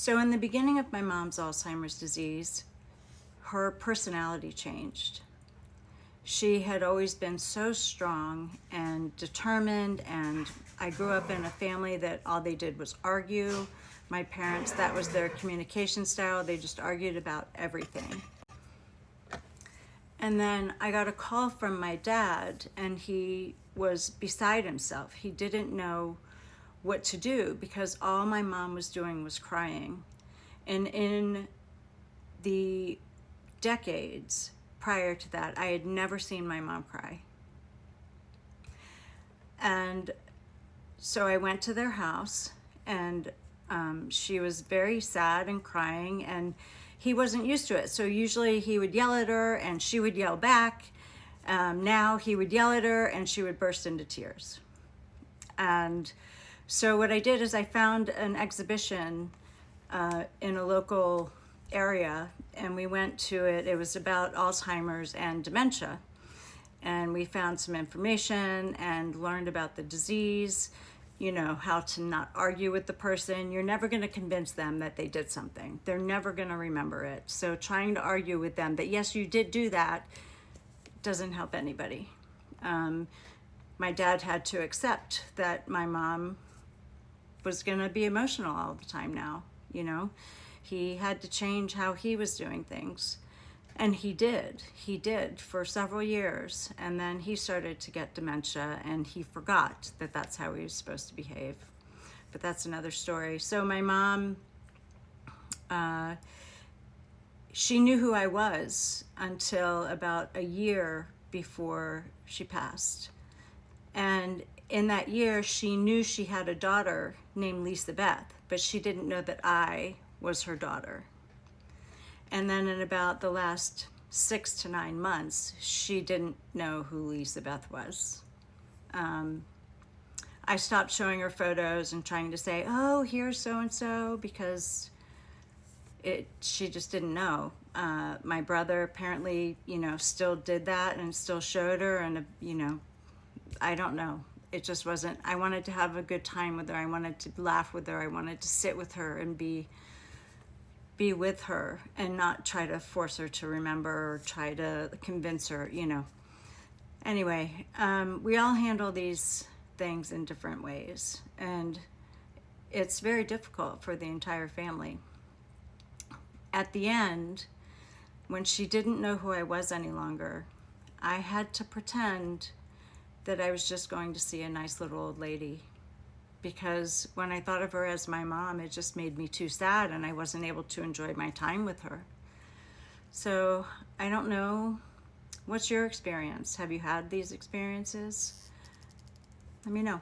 So in the beginning of my mom's Alzheimer's disease, her personality changed. She had always been so strong and determined, and I grew up in a family that all they did was argue. My parents, that was their communication style. They just argued about everything. And then I got a call from my dad, and he was beside himself. He didn't know what to do because all my mom was doing was crying. And in the decades prior to that, I had never seen my mom cry. And so I went to their house, and she was very sad and crying, and he wasn't used to it. So usually he would yell at her and she would yell back. Now he would yell at her and she would burst into tears. And so what I did is I found an exhibition in a local area, and we went to it. It was about Alzheimer's and dementia. And we found some information and learned about the disease, you know, how to not argue with the person. You're never going to convince them that they did something. They're never going to remember it. So trying to argue with them that, yes, you did do that, doesn't help anybody. My dad had to accept that my mom was going to be emotional all the time now, you know. He had to change how he was doing things. And he did for several years. And then he started to get dementia, and he forgot that that's how he was supposed to behave. But that's another story. So my mom, she knew who I was until about a year before she passed. And in that year, she knew she had a daughter named Lisa Beth, but she didn't know that I was her daughter. And then in about the last 6 to 9 months, she didn't know who Lisa Beth was. I stopped showing her photos and trying to say, oh, here's so-and-so, because she just didn't know. My brother apparently, you know, still did that and still showed her, and, you know, I don't know. It just wasn't, I wanted to have a good time with her. I wanted to laugh with her. I wanted to sit with her and be with her and not try to force her to remember or try to convince her, you know. Anyway, we all handle these things in different ways, and it's very difficult for the entire family. At the end, when she didn't know who I was any longer, I had to pretend that I was just going to see a nice little old lady, because when I thought of her as my mom, it just made me too sad, and I wasn't able to enjoy my time with her. So I don't know, what's your experience? Have you had these experiences? Let me know.